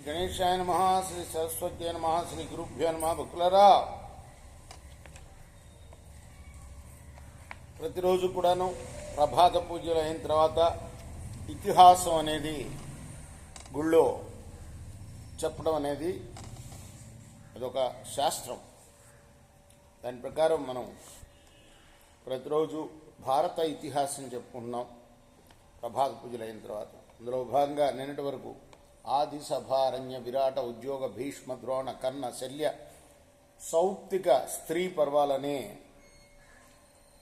గణేశాయ నమః, శ్రీ సరస్వత్యై నమః, శ్రీ గురుభ్యో నమః. భక్తులారా, ప్రతిరోజు కూడాను ప్రభాత పూజలు అయిన తర్వాత ఇతిహాసం అనేది గుళ్ళో చెప్పడం అనేది అదొక శాస్త్రం. దాని ప్రకారం మనం ప్రతిరోజు భారత ఇతిహాసం చెప్పుకుంటున్నాం ప్రభాత పూజలు అయిన తర్వాత. అందులో భాగంగా నిన్నటి వరకు ఆది సభారణ్య విరాట ఉద్యోగ భీష్మ ద్రోణ కర్ణ శల్య సౌప్తిక స్త్రీ పర్వాలనే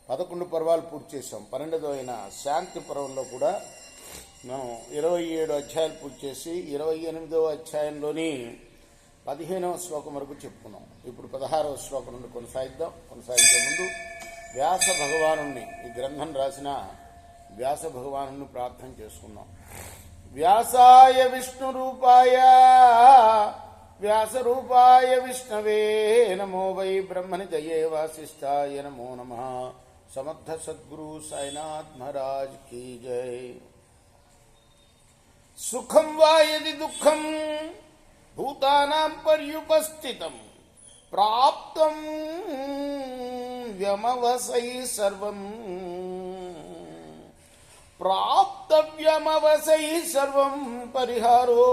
11 పర్వాలు పూర్తి చేసాం. 12వ అయిన శాంతి పర్వంలో కూడా మనం 27 అధ్యాయాలు పూర్తి చేసి 28వ అధ్యాయంలోని 15వ శ్లోకం వరకు చెప్పుకున్నాం. ఇప్పుడు 16వ శ్లోకం నుండి కొనసాగించే ముందు వ్యాస భగవాను ఈ గ్రంథం రాసిన వ్యాస భగవాను ప్రార్థన చేసుకున్నాం. వ్యాసాయ విష్ణురూపాయ వ్యాసరూపాయ విష్ణవే నమో వై బ్రహ్మనిధయే వాసిష్ఠాయ నమో నమః. సమర్థ సద్గురు సాయినాథ్ మహారాజ్ కీ జై. సుఖం వా యది దుఃఖం భూతానాం పర్యుపస్థితం ప్రాప్తం వ్యమవసై సర్వం ప్రాప్తవ్యమవసై సర్వం పరిహారో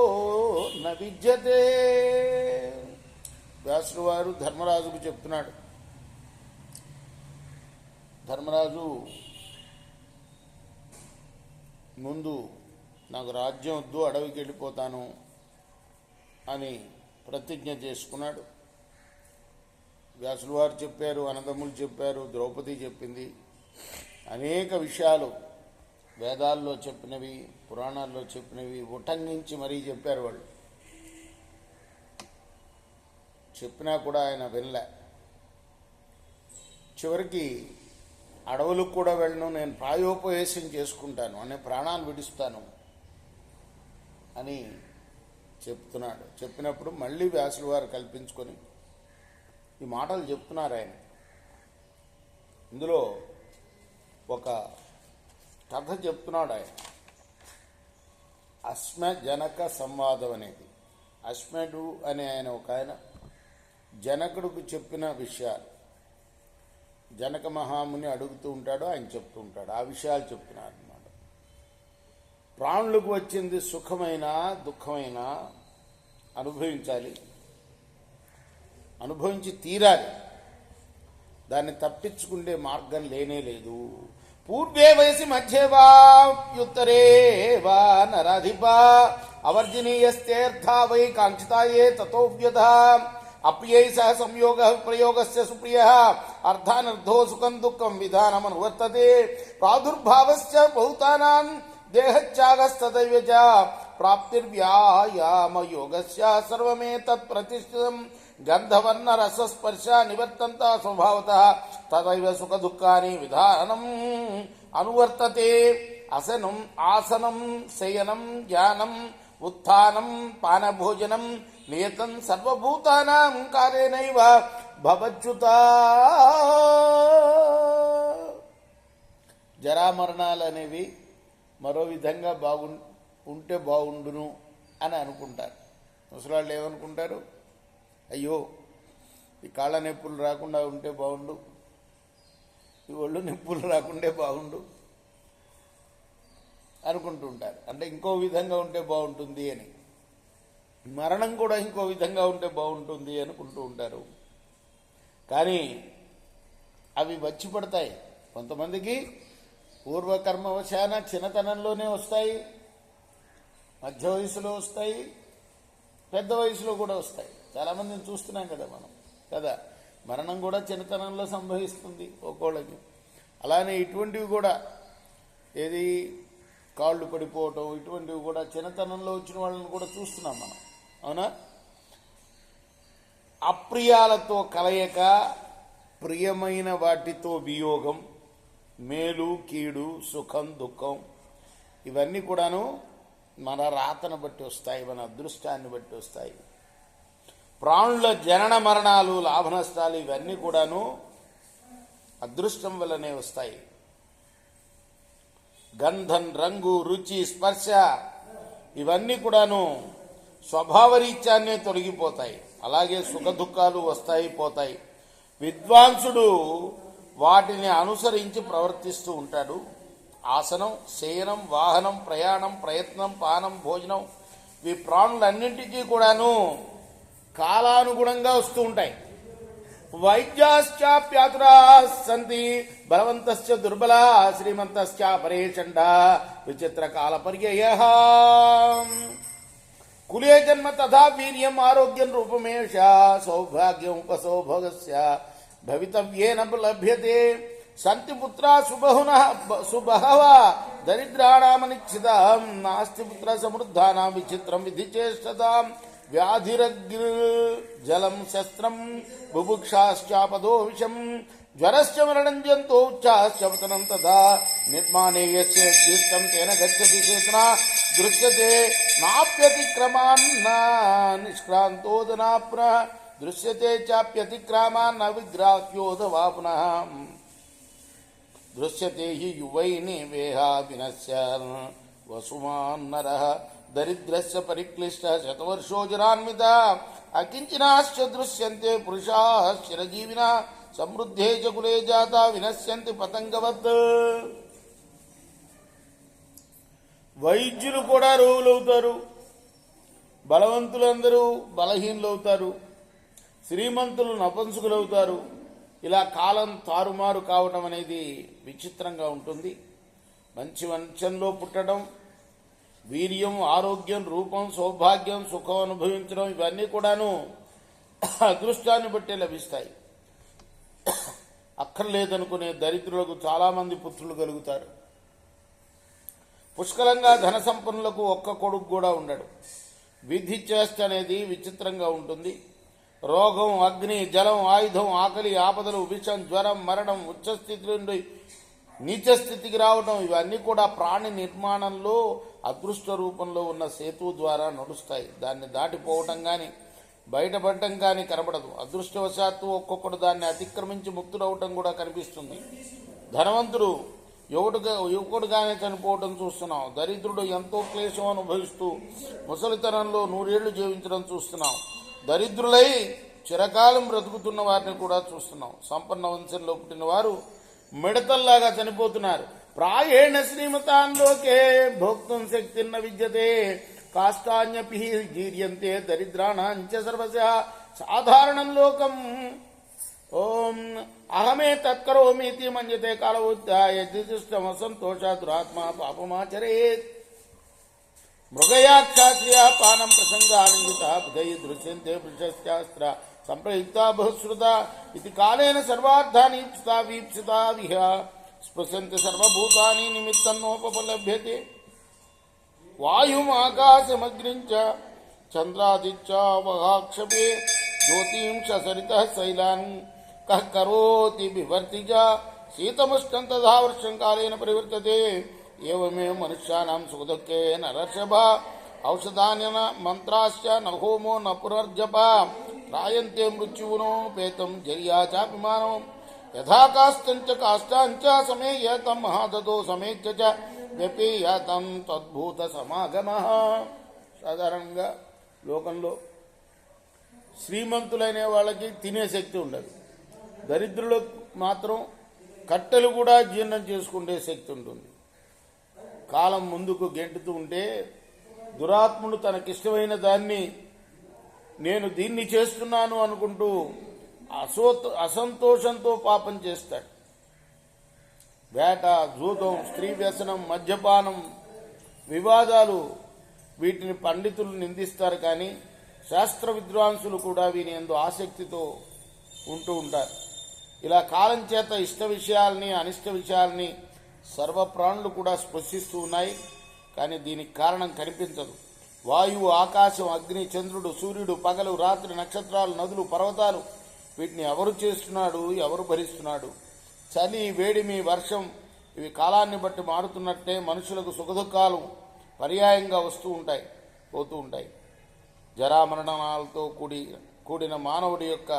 న విద్యతే. వ్యాసుడు వారు ధర్మరాజుకు చెప్తున్నాడు. ధర్మరాజు ముందు నాకు రాజ్యం వద్దు, అడవికి వెళ్ళిపోతాను అని ప్రతిజ్ఞ చేసుకున్నాడు. వ్యాసుడు వారు చెప్పారు, అన్నదమ్ములు చెప్పారు, ద్రౌపది చెప్పింది. అనేక విషయాలు వేదాల్లో చెప్పినవి, పురాణాల్లో చెప్పినవి ఉటంకించి మరీ చెప్పారు వాళ్ళు. చెప్పినా కూడా ఆయన వినలే. చివరికి అడవులకు కూడా వెళ్ళను, నేను ప్రాయోపవేశం చేసుకుంటాను, అనే ప్రాణాలు విడిస్తాను అని చెప్తున్నాడు. చెప్పినప్పుడు మళ్ళీ వ్యాసుల వారు కల్పించుకొని ఈ మాటలు చెప్తున్నారు ఆయన. ఇందులో ఒక కథ చెప్తున్నాడు ఆయన. అశ్మజనక సంవాదం అనేది. అశ్మడు అనే ఆయన ఒక ఆయన జనకుడికి చెప్పిన విషయాలు జనక మహాముని అడుగుతూ ఉంటాడు, ఆయన చెప్తూ ఉంటాడు. ఆ విషయాలు చెప్తున్నారు అన్నమాట. ప్రాణులకు వచ్చింది సుఖమైనా దుఃఖమైనా అనుభవించాలి, అనుభవించి తీరాలి. దాన్ని తప్పించుకుంటే మార్గం లేనే లేదు. పూర్వే వయసి మధ్యే వా యుత్తరే వా నరాధిపా అవర్జనీయస్తేర్థా వై కాంక్షితాయే తతోవ్యధ అప్రియై సహ సంయోగ ప్రయోగస్య సుప్రియః అర్థానర్థో సుఖం దుఃఖం విధానమనువర్తతే ప్రాదుర్భావస్య భూతానాం దేహత్యాగస్తదైవ చ ప్రాప్తిర్వ్యాయామ యోగస్య సర్వమేతత్ ప్రతిష్ఠితం గంధవర్ణ రసస్పర్శ నివర్తంత స్వభావతః తదైవ సుఖ దుఃఖాని విధానం అనువర్తతే. అసనం ఆసనం శయనం జ్ఞానం ఉత్థానం పానభోజనం నియతం సర్వభూతానాం కార్యేణైవ భవచ్యుత. జరామరణాలు అనేవి మరో విధంగా ఉంటే బాగుండును అని అనుకుంటారు. ముసలాళ్ళు ఏమనుకుంటారు, అయ్యో ఈ కాళ్ళ నొప్పులు రాకుండా ఉంటే బాగుండు, ఈ ఒళ్ళు నొప్పులు రాకుండే బాగుండు అనుకుంటూ ఉంటారు. అంటే ఇంకో విధంగా ఉంటే బాగుంటుంది అని. మరణం కూడా ఇంకో విధంగా ఉంటే బాగుంటుంది అనుకుంటూ ఉంటారు. కానీ అవి వచ్చి పడతాయి. కొంతమందికి పూర్వకర్మవశాన చిన్నతనంలోనే వస్తాయి, మధ్య వయసులో వస్తాయి, పెద్ద వయసులో కూడా వస్తాయి. చాలామందిని చూస్తున్నాం కదా మనం కదా. మరణం కూడా చిన్నతనంలో సంభవిస్తుంది ఒక్కోళ్ళకి. అలానే ఇటువంటివి కూడా, ఏది కాళ్ళు పడిపోవటం, ఇటువంటివి కూడా చిన్నతనంలో వచ్చిన వాళ్ళని కూడా చూస్తున్నాం మనం, అవునా. అప్రియాలతో కలయిక, ప్రియమైన వాటితో వియోగం, మేలు కీడు, సుఖం దుఃఖం, ఇవన్నీ కూడాను మన రాతను బట్టి వస్తాయి, మన అదృష్టాన్ని బట్టి వస్తాయి. ప్రాణుల జనన మరణాలు, లాభ నష్టాలు, ఇవన్నీ కూడాను అదృష్టం వల్లనే వస్తాయి. గంధం, రంగు, రుచి, స్పర్శ ఇవన్నీ కూడాను స్వభావరీత్యాన్నే తొలగిపోతాయి. అలాగే సుఖ దుఃఖాలు వస్తాయి పోతాయి. విద్వాంసుడు వాటిని అనుసరించి ప్రవర్తిస్తూ ఉంటాడు. ఆసనం, శయనం, వాహనం, ప్రయాణం, ప్రయత్నం, పానం, భోజనం ఈ ప్రాణులన్నింటికీ కూడాను కాలానుగుణంగా వస్తూ ఉంటాయి. వైద్యాశ్చాప్యాతురా సంతి బలవంతశ్చ దుర్బలా శ్రీమంతశ్చ పరేచండ విచిత్ర కాల పర్యయ. కులే జన్మ తథా వీర్యం ఆరోగ్యం రూపమేష సౌభాగ్యం ఉపసౌభోగస్య భవితవ్యేన లభ్యతే. సంతి పుత్రా సుబహవ దరిద్రాణామనిశ్చితాం నాస్తి పుత్ర సమృద్ధానాం విచిత్రం విధి చేష్టతాం. వ్యాధిరగ్ని జలం శస్త్రం బుభుక్షాశ్చాపదో విషం జ్వరశ్చ మరణం జంతోచ్చాశ్చ పతనం తథా నిర్మాణే యస్యం తేన గచ్చతి చేతనా దృశ్యతే నాప్యతిక్రమాన్న నిష్క్రాంతోదనాప్న దృశ్యతే చాప్యతిక్రమాన్న విగ్రాహ్యోదవా పునః దృశ్యతే హి యువైని వేహా వినశ్యన్ వసుమాన్ నరః దరిద్రస్య పరిక్లిష్ట శతవర్షో జరాన్విత అకించినాశ్చ దృశ్యంతే పురుషాః చిరజీవినః సమృద్ధే చ కులే జాత వినశ్యంతి పతంగవత్. వైద్యులు కూడా రోగులవుతారు, బలవంతులందరూ బలహీనులవుతారు, శ్రీమంతులు నపుంసకులవుతారు. ఇలా కాలం తారుమారు కావటం అనేది విచిత్రంగా ఉంటుంది. మంచి వంశంలో పుట్టడం, వీర్యం, ఆరోగ్యం, రూపం, సౌభాగ్యం, సుఖం అనుభవించడం ఇవన్నీ కూడాను అదృష్టాన్ని బట్టే లభిస్తాయి. అక్కర్లేదనుకునే దరిద్రులకు చాలామంది పుత్రులు కలుగుతారు. పుష్కలంగా ధన సంపన్నులకు ఒక్క కొడుకు కూడా ఉండడు. విధి చేష్ట అనేది విచిత్రంగా ఉంటుంది. రోగం, అగ్ని, జలం, ఆయుధం, ఆకలి, ఆపదలు, విషం, జ్వరం, మరణం, ఉచ్చస్థితి నుండి నీచస్థితికి రావడం ఇవన్నీ కూడా ప్రాణి నిర్మాణంలో అదృష్ట రూపంలో ఉన్న సేతువు ద్వారా నడుస్తాయి. దాన్ని దాటిపోవటం కానీ బయటపడటం కానీ కనబడదు. అదృష్టవశాత్తు ఒక్కొక్కడు దాన్ని అతిక్రమించి ముక్తుడవటం కూడా కనిపిస్తుంది. ధనవంతుడు యువకుడుగానే చనిపోవటం చూస్తున్నాం. దరిద్రుడు ఎంతో క్లేశం అనుభవిస్తూ ముసలితనంలో 100 ఏళ్లు జీవించడం చూస్తున్నాం. దరిద్రులై చిరకాలం బ్రతుకుతున్న వారిని కూడా చూస్తున్నాం. సంపన్న వంశంలో పుట్టిన వారు మిడతల్లాగా చనిపోతున్నారు. ప్రాయేణ శ్రీమతాన్ లోకే భోక్తుం శక్తిన్న విద్యతే కాష్టాన్యపి జీర్యంతే దరిద్రాణాంచ సర్వశః సాధారణం లోకం. ఓం అహమే తత్కరోమీతి మన్యతే కాలవృత్యాయతిష్టమసంతోషాదురాత్మా పాపమాచరేత్. మృగయాక్షాత్రియా పానం ప్రసంగానందిత బుధై దృశ్యంతే పురుషశాస్త్ర సంప్రయుక్త బహుశ్రుత ఇది కాలేన సర్వార్థాని ఇప్సితా వీప్సితా విహ స్పృశంతి సర్వభూతాని నిమిత్తన్నోపలభ్యతే. వాయుమాకాశమగ్నించ చంద్రాదిత్యావహాక్షపే జ్యోతింష సరితః శైలాన్ కః కరోతి బివర్తిజ శీతముష్ణం తథా వర్షం కాలేన పరివర్తతే. ఏవమే మనుష్యానాం సుఖదుఃఖే నరర్షభ ఔషధాన్యన మంత్రాశ్చ న హోమో న పునర్జప రాయంతే మృత్యువునో పేతం జర్యా చాపిమానం యథా కాష్టంచ కాష్టాంచ సమేయతం మహాదతో సమేత్య చ వ్యపేయతం తద్భూత సమాగమః. సాధారణంగా లోకంలో శ్రీమంతులైన వాళ్ళకి తినే శక్తి ఉండదు. దరిద్రులకు మాత్రం కట్టెలు కూడా జీర్ణం చేసుకునే శక్తి ఉంటుంది. కాలం ముందుకు గెంటుతూ ఉంటే దురాత్ముడు తనకిష్టమైన దాన్ని నేను దీన్ని చేస్తున్నాను అనుకుంటూ అసంతోషంతో పాపం చేస్తాడు. వేట, జూదం, స్త్రీ వ్యసనం, మద్యపానం, వివాదాలు వీటిని పండితులు నిందిస్తారు. కానీ శాస్త్ర విద్వాంసులు కూడా వీని యందు ఆసక్తితో ఉంటూ ఉంటారు. ఇలా కాలం చేత ఇష్ట విషయాల్ని అనిష్ట విషయాల్ని సర్వప్రాణులు కూడా స్పృశిస్తూ ఉన్నాయి. కానీ దీనికి కారణం కనిపించదు. వాయువు, ఆకాశం, అగ్ని, చంద్రుడు, సూర్యుడు, పగలు, రాత్రి, నక్షత్రాలు, నదులు, పర్వతాలు వీటిని ఎవరు చేస్తున్నాడు, ఎవరు భరిస్తున్నాడు? చలి, వేడిమి, వర్షం ఇవి కాలాన్ని బట్టి మారుతున్నట్టే మనుషులకు సుఖదుఖాలు పర్యాయంగా వస్తూ ఉంటాయి, పోతూ ఉంటాయి. జరామరణాలతో కూడిన మానవుడి యొక్క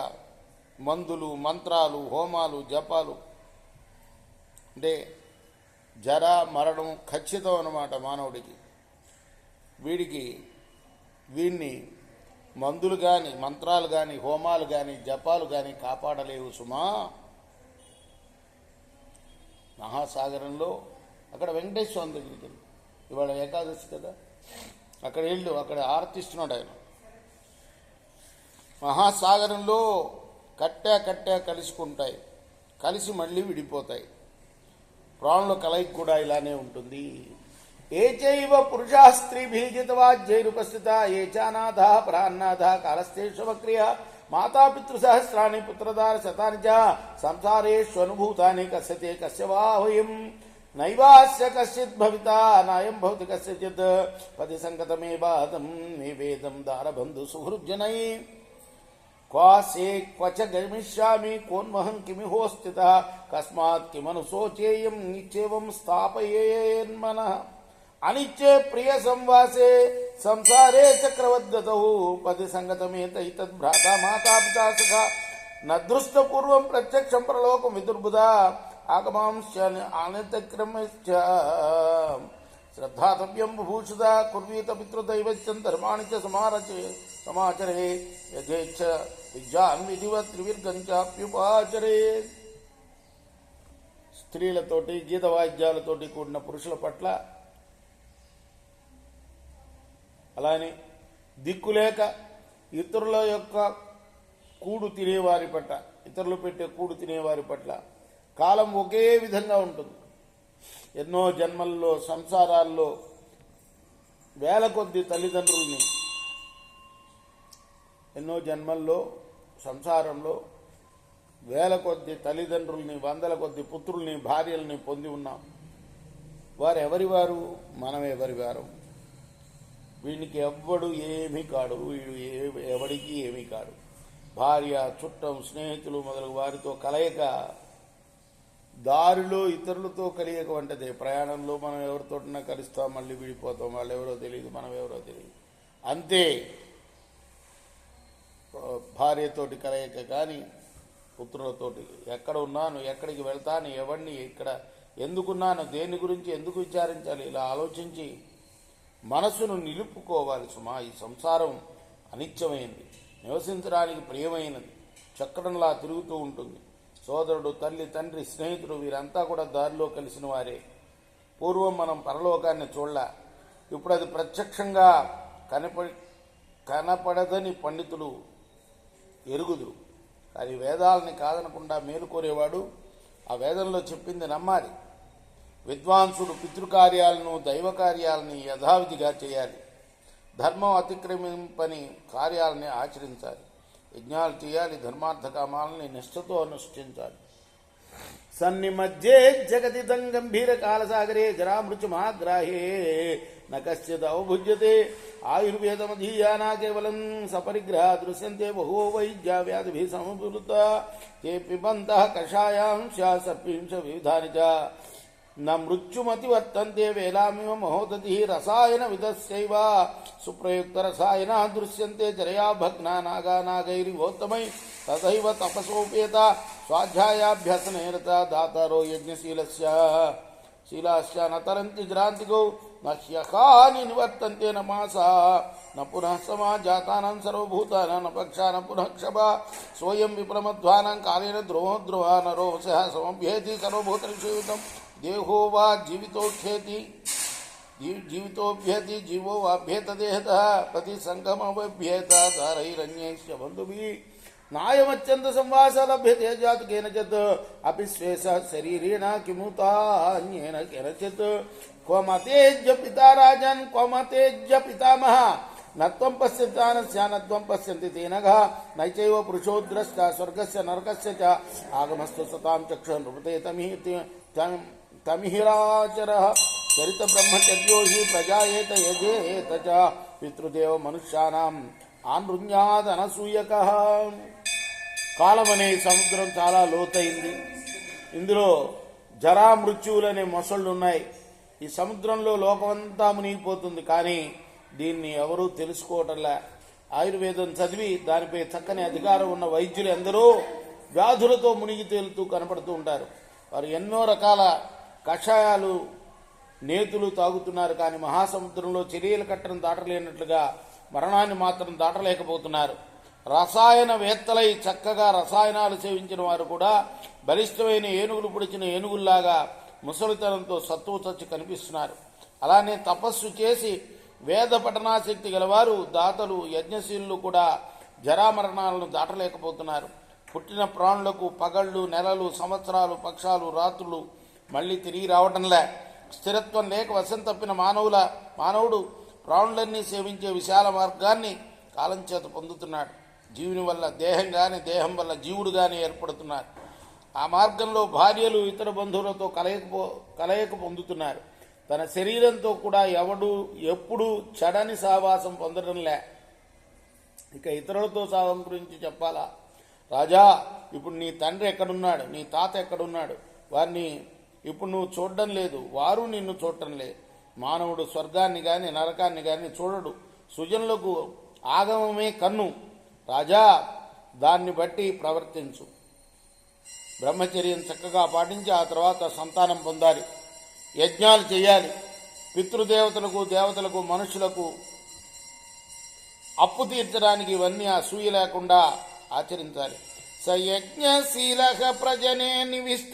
మందులు, మంత్రాలు, హోమాలు, జపాలు అంటే జర మరణం ఖచ్చితం అన్నమాట మానవుడికి. వీడికి వీణ్ణి మందులు కానీ, మంత్రాలు కానీ, హోమాలు కానీ, జపాలు కానీ కాపాడలేవు సుమా. మహాసాగరంలో అక్కడ వెంకటేశ్వర స్వామి దగ్గరికి వెళ్ళి, ఇవాళ ఏకాదశి కదా, అక్కడ వెళ్ళు, అక్కడ ఆర్తిస్తున్నాడు ఆయన. మహాసాగరంలో కట్టా కలుసుకుంటాయి, కలిసి మళ్ళీ విడిపోతాయి. ప్రాణుల కలయిక కూడా ఇలానే ఉంటుంది. ఏ చైవ పురుషా స్త్రీభిజితవాజ్యైరుపస్థిత ఏ చానాథ ప్రాన్నాథ కాలస్థేషవక్రియ మాతాపితృసహస్రాణి పుత్రదార శతాని చ సంసారేష్వనుభూతాని కస్యతే కస్య వా వయం నైవాస్య కశ్చిత్ భవితా నాయం భవతి కస్యచిత్ పది సంగతమే బాధం నివేదం దారబంధు సుహృజ్జనై క్వాసే క్వచ గమిష్యామి కోన్మహం కిమిహోస్థిత కస్మాత్ కిమనుశోచేయం నిత్యేవం స్థాపయేన్మనః అనిత్యే ప్రియ సంవాసే సంసారే చక్రవద్గతౌ పది సంగతమేతైతద్ భ్రాతా మాతా పితా సఖా నదృష్టపూర్వం ప్రత్యక్షం పరలోకం విదుర్బుధా ఆగమాంశ్చ ఆనంతక్రమశ్చ శ్రద్ధాతవ్యం బభూషుత కుర్వీత పితృదైవత్యం ధర్మాణి చ సమాచరే యథేచ్ఛ విద్యాన్ విధివత్ త్రివిర్గం చాప్యుపాచరే. స్త్రీలతోటి గీత వాయిద్యాలతోటి కూడిన పురుషుల పట్ల, అలానే దిక్కులేక ఇతరుల యొక్క కూడు తినేవారి పట్ల, ఇతరులు పెట్టే కూడు తినేవారి పట్ల కాలం ఒకే విధంగా ఉంటుంది. ఎన్నో జన్మల్లో సంసారాల్లో వేల కొద్ది తల్లిదండ్రుల్ని, ఎన్నో జన్మల్లో సంసారంలో వేల కొద్ది తల్లిదండ్రుల్ని, వందల కొద్ది పుత్రుల్ని, భార్యల్ని పొంది ఉన్నాం. వారు ఎవరివారు, మనం ఎవరివారు. వీడికి ఎవ్వడు ఏమీ కాడు, వీడు ఎవడికి ఏమీ కాడు. భార్య, చుట్టం, స్నేహితులు మొదలగు వారితో కలయిక దారిలో ఇతరులతో కలియక వంటదే. ప్రయాణంలో మనం ఎవరితోటినా కలుస్తాం, మళ్ళీ విడిపోతాం. వాళ్ళు ఎవరో తెలియదు, మనం ఎవరో తెలియదు. అంతే. భార్యతోటి కలయిక కానీ, పుత్రులతోటి ఎక్కడ ఉన్నాను, ఎక్కడికి వెళ్తాను, ఎవరిని, ఇక్కడ ఎందుకున్నాను, దేని గురించి ఎందుకు విచారించాలి, ఇలా ఆలోచించి మనసును నిలుపుకోవాలి సుమా. ఈ సంసారం అనిత్యమైంది, నివసించడానికి ప్రియమైనది, చక్రంలా తిరుగుతూ ఉంటుంది. సోదరుడు, తల్లి, తండ్రి, స్నేహితుడు వీరంతా కూడా దారిలో కలిసిన వారే. పూర్వం మనం పరలోకాన్ని చూడలే, ఇప్పుడు అది ప్రత్యక్షంగా కనపడదని పండితులు ఎరుగుదురు. కానీ వేదాలని కాదనకుండా మేలుకోరేవాడు ఆ వేదంలో చెప్పింది నమ్మాలి. విద్వాంసుడు పితృకార్యాలను, దైవ కార్యాలని యథావిధిగా చేయాలి. ధర్మం అతిక్రమింపని కార్యాలని ఆచరించాలి. యజ్ఞాలు చేయాలి, ధర్మార్థ కామాలని నిష్ఠతో అనుష్ఠించాలి. సన్నిమధ్యే జగదిదం గంభీర కాలసాగరే జరామృత్యు మహాగ్రాహే నశ్చిత్ అవభుజ్యతే ఆయుర్వేదమధీయానా కేవలం సపరిగ్రహ దృశ్యంతే బహో వైద్య వ్యాధిభి సమృత తే పిబంతః కషాయాంశ సర్పింశ వివిధాని చ న మృత్యుమతి వర్తంతే వేలామివ మహోదతి రసాయన విధస్యైవ సుప్రయుక్త రసాయనా దృశ్యంతే జరయా భగ్నా నాగా నాగైరివోత్తమై తథైవ తపసోపేత స్వాధ్యాయాభ్యసనేరత దాతారో యజ్ఞశీలస్య నతరంతి జ్రాంతిగౌ నహ్యకాని నివర్తంతే న మాసా న పునః సమాజాతానాం సర్వభూతానాం న పక్షా న పునః క్షభా స్వయం విప్రమధ్వానాం కాలేన ద్రోహోద్రోహా నరోవశః సమభ్యేతి సర్వభూతనిషేవితం దేహో వా జీవితోఖ్యేతి జీవో వాభ్యేతదేహతః పతి సంగమవభ్యేత దారైరన్యైశ్చ బంధుభిః నాయమత్యంత సంవాస లభ్యతే జాతు కేనచిత్ అపి స్వేష శరీరేణ కిముతాన్యేన కేనచిత్ క్వమతేజ్య పితా రాజన్ క్వమతేజ్య పితామహ నత్వం పశ్యతానస్య నత్వం పశ్యంతి తేనఘ నైచైవ పురుషోద్రష్ట స్వర్గస్య నరకస్య చ ఆగమస్తు సతాం చక్షు నృపతే తమిహిరాచరః చరిత బ్రహ్మచర్యో హి ప్రజాయేత యజేత చ పితృదేవ మనుష్యానాం ఆనృణ్యాదనసూయకః. కాలం అనే సముద్రం చాలా లోతైంది. ఇందులో జరా మృత్యువులనే మొసళ్ళున్నాయి. ఈ సముద్రంలో లోకమంతా మునిగిపోతుంది. కానీ దీన్ని ఎవరూ తెలుసుకోవటంలే. ఆయుర్వేదం చదివి దానిపై చక్కని అధికారం ఉన్న వైద్యులు ఎందరో వ్యాధులతో మునిగి తేలుతూ కనపడుతూ ఉంటారు. వారు ఎన్నో రకాల కషాయాలు, నేతులు తాగుతున్నారు. కానీ మహాసముద్రంలో చర్యలు కట్టడం దాటలేనట్లుగా మరణాన్ని మాత్రం దాటలేకపోతున్నారు. రసాయనవేత్తలై చక్కగా రసాయనాలు సేవించిన వారు కూడా బలిష్టమైన ఏనుగులు పొడిచిన ఏనుగుల్లాగా ముసలితనంతో సత్తువు చచ్చి కనిపిస్తున్నారు. అలానే తపస్సు చేసి వేద పఠనాశక్తి గలవారు దాతలు యజ్ఞశీలు కూడా జరామరణాలను దాటలేకపోతున్నారు. పుట్టిన ప్రాణులకు పగళ్ళు నెలలు సంవత్సరాలు పక్షాలు రాత్రులు మళ్ళీ తిరిగి రావటంలే. స్థిరత్వం లేక వశం తప్పిన మానవుడు ప్రాణులన్నీ సేవించే విశాల మార్గాన్ని కాలం చేత పొందుతున్నాడు. జీవుని వల్ల దేహం కానీ దేహం వల్ల జీవుడు కానీ ఏర్పడుతున్నారు. ఆ మార్గంలో భార్యలు ఇతర బంధువులతో కలయిక పొందుతున్నారు. తన శరీరంతో కూడా ఎప్పుడు చెడని సహవాసం పొందడంలే. ఇక ఇతరులతో సాగం గురించి చెప్పాలా? రాజా, ఇప్పుడు నీ తండ్రి ఎక్కడున్నాడు, నీ తాత ఎక్కడున్నాడు, వారిని ఇప్పుడు నువ్వు చూడడం లేదు, వారు నిన్ను చూడటం లేదు. మానవుడు స్వర్గాన్ని కానీ నరకాన్ని కానీ చూడడు. సుజనులకు ఆగమమే కన్ను. రాజా, దాన్ని బట్టి ప్రవర్తించు. బ్రహ్మచర్యం చక్కగా పాటించి ఆ తర్వాత సంతానం పొందాలి, యజ్ఞాలు చేయాలి. పితృదేవతలకు దేవతలకు మనుషులకు అప్పు తీర్చడానికి ఇవన్నీ అసూయ లేకుండా ఆచరించాలి. సయజ్ఞశీల ప్రజనే నివిష్ట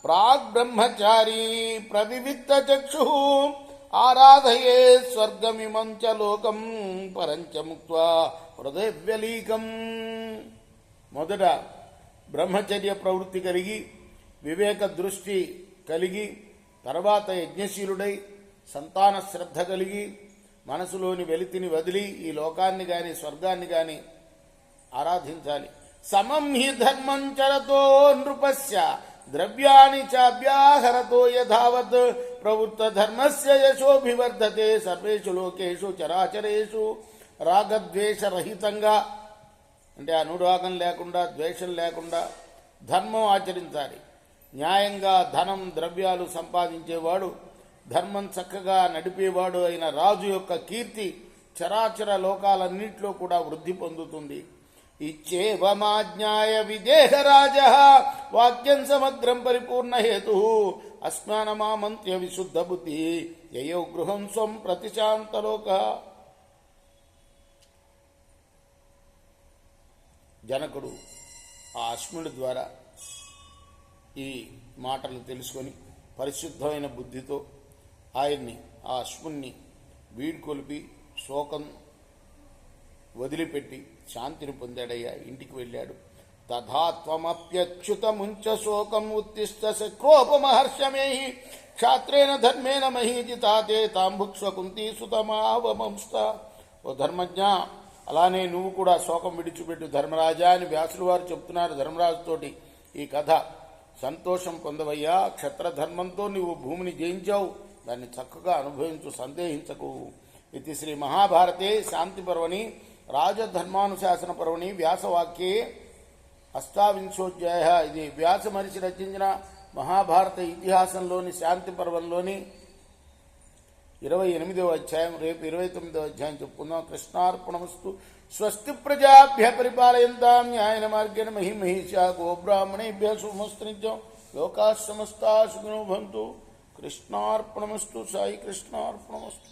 ప్రాగ్బ్రహ్మచారీ ప్రవివిత్త చక్షు ఆరాధయే స్వర్గమిమం చ లోకం పరంచ ముక్త్వా హృదయవ్యలీకం. మొదట బ్రహ్మచర్య ప్రవృత్తి కలిగి వివేక దృష్టి కలిగి తర్వాత యజ్ఞశీలుడై సంతాన శ్రద్ధ కలిగి మనసులోని వెలితిని వదిలి ఈ లోకాన్ని గాని స్వర్గాన్ని గాని ఆరాధించాలి. సమం హి ధర్మం చరతో నృపస్య ద్రవ్యాని చాభ్యాహరతో యథావత్ ప్రవృత్త ధర్మస్య యశోభివర్ధతే సర్వేషు లోకేషు చరాచరేషు. రాగద్వేషరహితంగా అంటే అనురాగం లేకుండా ద్వేషం లేకుండా ధర్మం ఆచరించాలి. న్యాయంగా ధనం ద్రవ్యాలు సంపాదించేవాడు, ధర్మం చక్కగా నడిపేవాడు అయిన రాజు యొక్క కీర్తి చరాచర లోకాలన్నింటిలో కూడా వృద్ధి పొందుతుంది. ఇచ్చేవమాజ్ఞాయ విదేహరాజ వాక్యం సమగ్రం పరిపూర్ణ హేతు అస్మానమామంత్య విశుద్ధ బుద్ధి యయో గృహం స్వం ప్రతిశాంతలోక. జనకుడు ఆ అశ్ముడి ద్వారా ఈ మాటలు తెలుసుకొని పరిశుద్ధమైన బుద్ధితో ఆయన్ని ఆ అశ్ముణ్ణి వీడ్కొలిపి శోకం వదిలిపెట్టి శాంతిని పొందాడయ్యా. ఇంటికి వెళ్ళాడు. తథాత్వమప్యచ్యుతముంచ శోకం ఉత్తిష్ట శక్రోపమహర్షమేహి క్షాత్రేణ ధర్మేణ మహీజితాతే తాంభుక్ష్వకుంతీ సుతమావమంస్త. ఓ ధర్మజ్ఞ, అలానే నువ్వు కూడా శోకం విడిచిపెట్టు ధర్మరాజా అని వ్యాసులు వారు చెప్తున్నారు ధర్మరాజుతోటి. ఈ కథ సంతోషం పొందవయ్యా. క్షత్రధర్మంతో నువ్వు భూమిని జయించావు, దాన్ని చక్కగా అనుభవించు, సందేహించకు. ఇది శ్రీ మహాభారతే శాంతి పర్వణి రాజధర్మానుశాసన పర్వణి వ్యాసవాక్యే అష్టావింశోధ్యాయ. ఇది వ్యాస మహర్షి రచించిన మహాభారత ఇతిహాసంలోని శాంతి పర్వంలోని 28వ అధ్యాయం. రేపు 29వ అధ్యాయం చెప్పుకుందాం. కృష్ణార్పణమస్తు. స్వస్తి ప్రజాభ్య పరిపాలయంతాం న్యాయన మార్గేణ మహిమహీషా గోబ్రాహ్మణేభ్య శుభమస్తు. లోకాः సమస్తాः సుఖినో భవంతు. కృష్ణార్పణమస్తు. సాయి కృష్ణార్పణమస్తు.